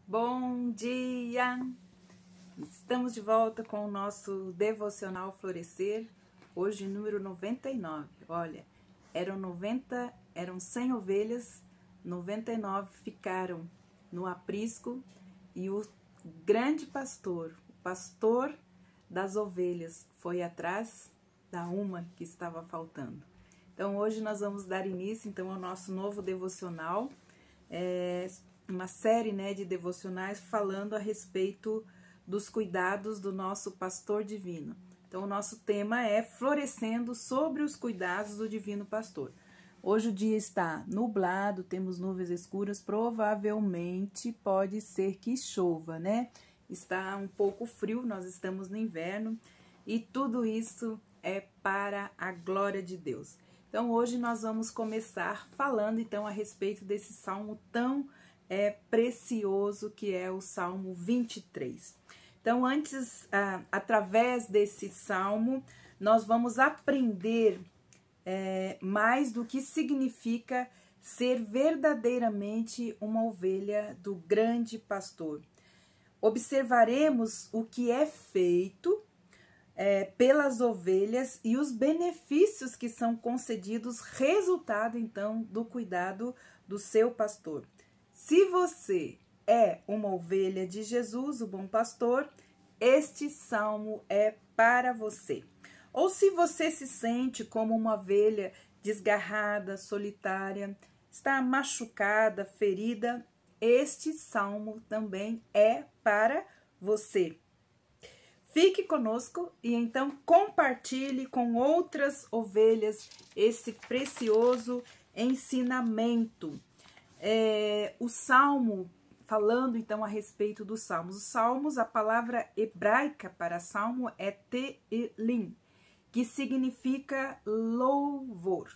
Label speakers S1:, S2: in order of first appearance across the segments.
S1: Bom dia! Estamos de volta com o nosso devocional Florescer, hoje número 99. Olha, eram 100 ovelhas, 99 ficaram no aprisco e o grande pastor, o pastor das ovelhas, foi atrás da uma que estava faltando. Então hoje nós vamos dar início então ao nosso novo devocional, uma série de devocionais falando a respeito dos cuidados do nosso pastor divino. Então o nosso tema é florescendo sobre os cuidados do divino pastor. Hoje o dia está nublado, temos nuvens escuras, provavelmente pode ser que chova, Está um pouco frio, nós estamos no inverno e tudo isso é para a glória de Deus. Então hoje nós vamos começar falando então a respeito desse salmo tão precioso que é o Salmo 23. Então antes, através desse salmo, nós vamos aprender mais do que significa ser verdadeiramente uma ovelha do grande pastor. Observaremos o que é feito pelas ovelhas e os benefícios que são concedidos, resultado então do cuidado do seu pastor. Se você é uma ovelha de Jesus, o bom pastor, este salmo é para você. Ou se você se sente como uma ovelha desgarrada, solitária, está machucada, ferida, este salmo também é para você. Fique conosco e então compartilhe com outras ovelhas esse precioso ensinamento. O salmo, falando então a respeito dos salmos. Os salmos, a palavra hebraica para salmo é tehilim, que significa louvor.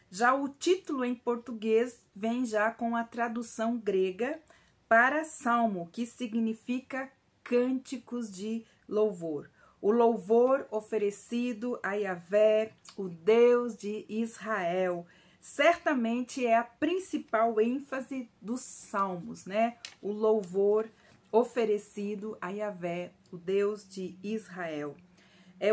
S1: Já o título em português vem já com a tradução grega para salmo, que significa cânticos de louvor. O louvor oferecido a Yahvé, o Deus de Israel, certamente é a principal ênfase dos salmos, O louvor oferecido a Yahvé, o Deus de Israel.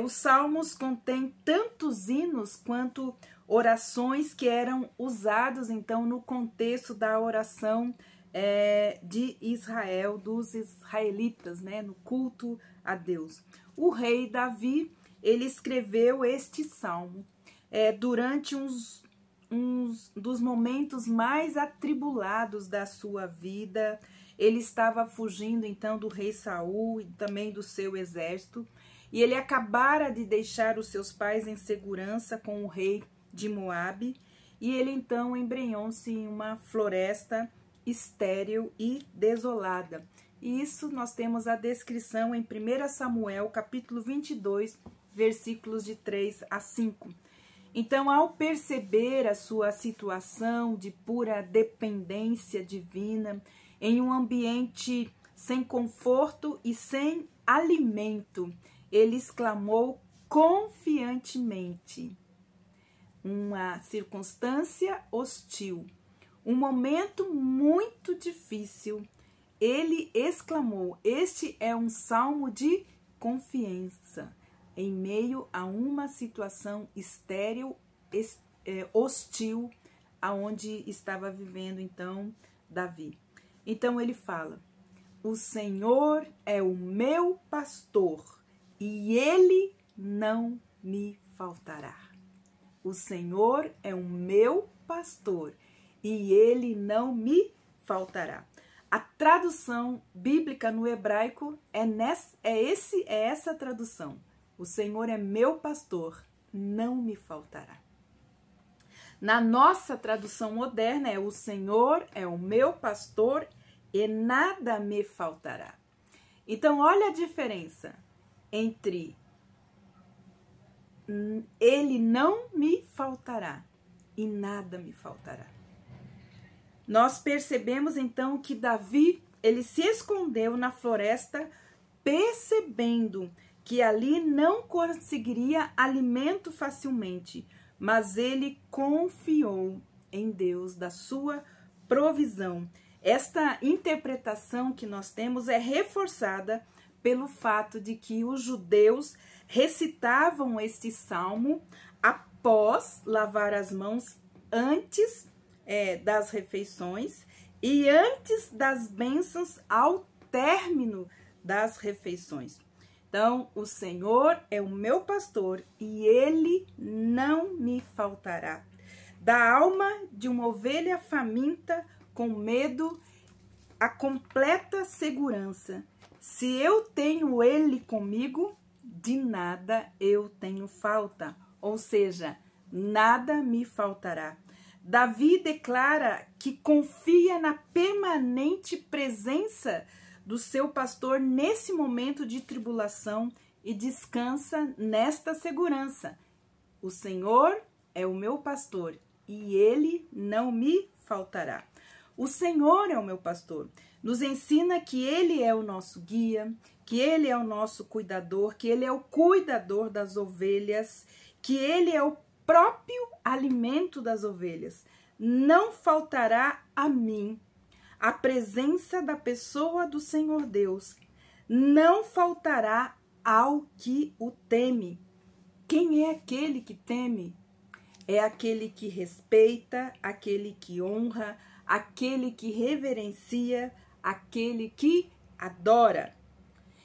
S1: Os salmos contêm tantos hinos quanto orações que eram usados então no contexto da oração de Israel, dos israelitas, no culto a Deus. O rei Davi, ele escreveu este salmo durante uns dos momentos mais atribulados da sua vida. Ele estava fugindo então do rei Saul e também do seu exército, e ele acabara de deixar os seus pais em segurança com o rei de Moabe, e ele então embrenhou-se em uma floresta estéril e desolada. E isso nós temos a descrição em 1 Samuel, capítulo 22, versículos de 3 a 5. Então, ao perceber a sua situação de pura dependência divina, em um ambiente sem conforto e sem alimento, ele exclamou confiantemente. Uma circunstância hostil, um momento muito difícil, ele exclamou. Este é um salmo de confiança em meio a uma situação estéril, hostil, aonde estava vivendo então Davi. Então ele fala: o Senhor é o meu pastor e ele não me faltará. O Senhor é o meu pastor e ele não me faltará. A tradução bíblica no hebraico é essa tradução. O Senhor é meu pastor, não me faltará. Na nossa tradução moderna o Senhor é o meu pastor e nada me faltará. Então olha a diferença entre ele não me faltará e nada me faltará. Nós percebemos então que Davi, ele se escondeu na floresta, percebendo que ali não conseguiria alimento facilmente, mas ele confiou em Deus da sua provisão. Esta interpretação que nós temos é reforçada pelo fato de que os judeus recitavam este salmo após lavar as mãos antes das refeições e antes das bênçãos ao término das refeições. Então, o Senhor é o meu pastor e ele não me faltará. Da alma de uma ovelha faminta, com medo, a completa segurança. Se eu tenho ele comigo, de nada eu tenho falta, ou seja, nada me faltará. Davi declara que confia na permanente presença do seu pastor nesse momento de tribulação e descansa nesta segurança. O Senhor é o meu pastor e ele não me faltará. O Senhor é o meu pastor. Nos ensina que ele é o nosso guia, que ele é o nosso cuidador, que ele é o cuidador das ovelhas, que ele é o próprio alimento das ovelhas. Não faltará a mim a presença da pessoa do Senhor Deus. Não faltará ao que o teme. Quem é aquele que teme? É aquele que respeita, aquele que honra, aquele que reverencia, aquele que adora.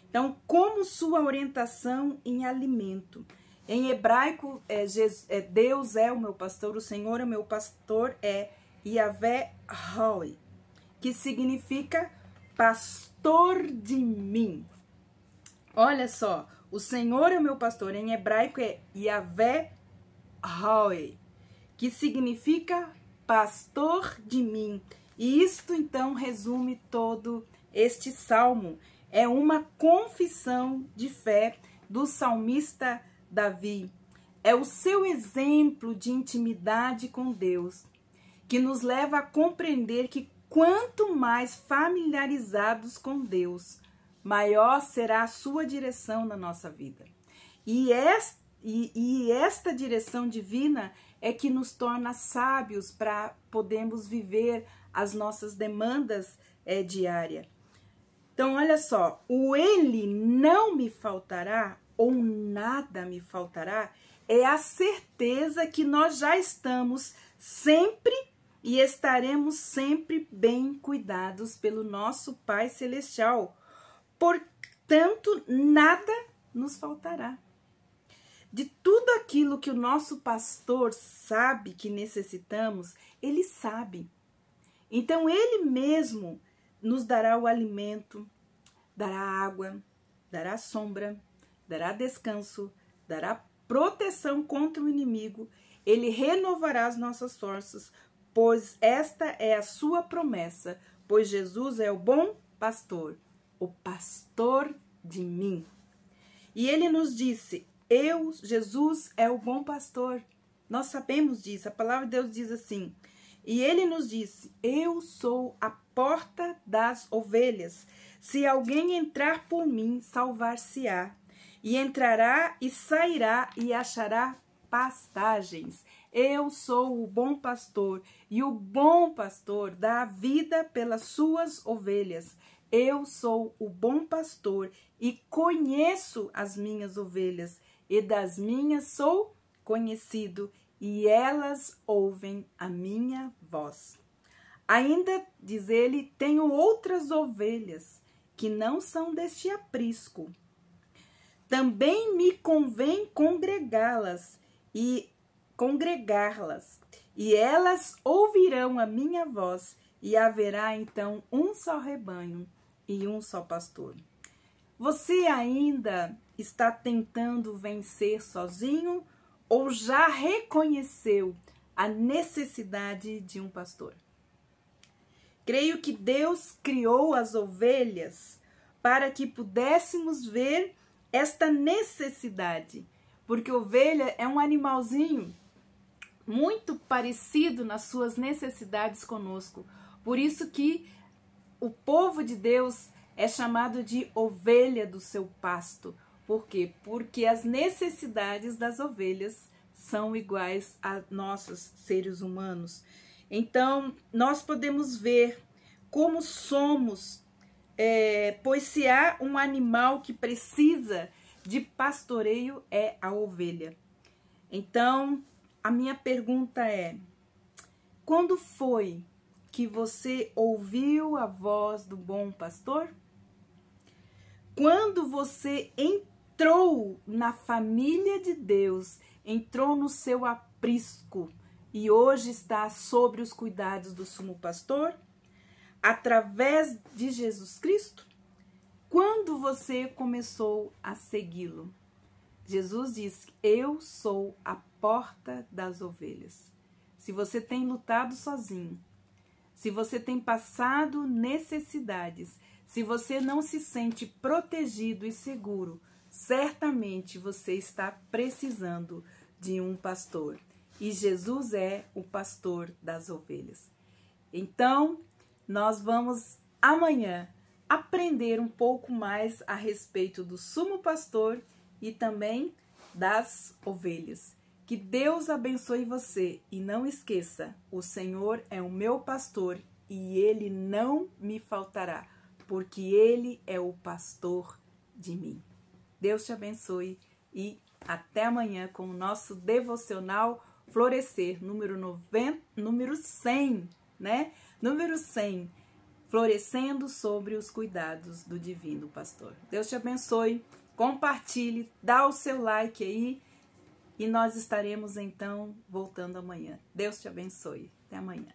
S1: Então, como sua orientação em alimento? Em hebraico, Deus é o meu pastor, o Senhor é o meu pastor, é Yahvé Roi, que significa pastor de mim. Olha só, o Senhor é o meu pastor, em hebraico é Yahvé Roi, que significa pastor de mim. E isto então resume todo este salmo. É uma confissão de fé do salmista Davi. É o seu exemplo de intimidade com Deus, que nos leva a compreender que quanto mais familiarizados com Deus, maior será a sua direção na nossa vida. E esta direção divina é que nos torna sábios para podermos viver as nossas demandas diárias. Então, olha só, o ele não me faltará ou nada me faltará é a certeza que nós já estamos sempre e estaremos sempre bem cuidados pelo nosso Pai Celestial. Portanto, nada nos faltará. De tudo aquilo que o nosso pastor sabe que necessitamos, ele sabe. Então, ele mesmo nos dará o alimento, dará água, dará sombra, dará descanso, dará proteção contra o inimigo. Ele renovará as nossas forças, pois esta é a sua promessa, pois Jesus é o bom pastor, o pastor de mim. E ele nos disse, Jesus é o bom pastor. Nós sabemos disso, a palavra de Deus diz assim. E ele nos disse, eu sou a porta das ovelhas. Se alguém entrar por mim, salvar-se-á. E entrará e sairá e achará pastagens. Eu sou o bom pastor, e o bom pastor dá a vida pelas suas ovelhas. Eu sou o bom pastor e conheço as minhas ovelhas, e das minhas sou conhecido, e elas ouvem a minha voz. Ainda, diz ele, tenho outras ovelhas que não são deste aprisco. Também me convém congregá-las, e elas ouvirão a minha voz, e haverá então um só rebanho e um só pastor. Você ainda está tentando vencer sozinho ou já reconheceu a necessidade de um pastor? Creio que Deus criou as ovelhas para que pudéssemos ver esta necessidade, porque ovelha é um animalzinho muito parecido nas suas necessidades conosco. Por isso que o povo de Deus é chamado de ovelha do seu pasto. Por quê? Porque as necessidades das ovelhas são iguais a nossos seres humanos. Então, nós podemos ver como somos, pois se há um animal que precisa de pastoreio é a ovelha. Então, a minha pergunta é: quando foi que você ouviu a voz do bom pastor? Quando você entrou na família de Deus, entrou no seu aprisco e hoje está sobre os cuidados do sumo pastor? Através de Jesus Cristo? Quando você começou a segui-lo? Jesus diz: eu sou a porta das ovelhas. Se você tem lutado sozinho, se você tem passado necessidades, se você não se sente protegido e seguro, certamente você está precisando de um pastor. E Jesus é o pastor das ovelhas. Então, nós vamos amanhã aprender um pouco mais a respeito do sumo pastor e também das ovelhas. Que Deus abençoe você e não esqueça, o Senhor é o meu pastor e Ele não me faltará, porque Ele é o pastor de mim. Deus te abençoe e até amanhã com o nosso devocional Florescer, número 100, né? Número 100, florescendo sobre os cuidados do divino pastor. Deus te abençoe, compartilhe, dá o seu like aí e nós estaremos então voltando amanhã. Deus te abençoe. Até amanhã.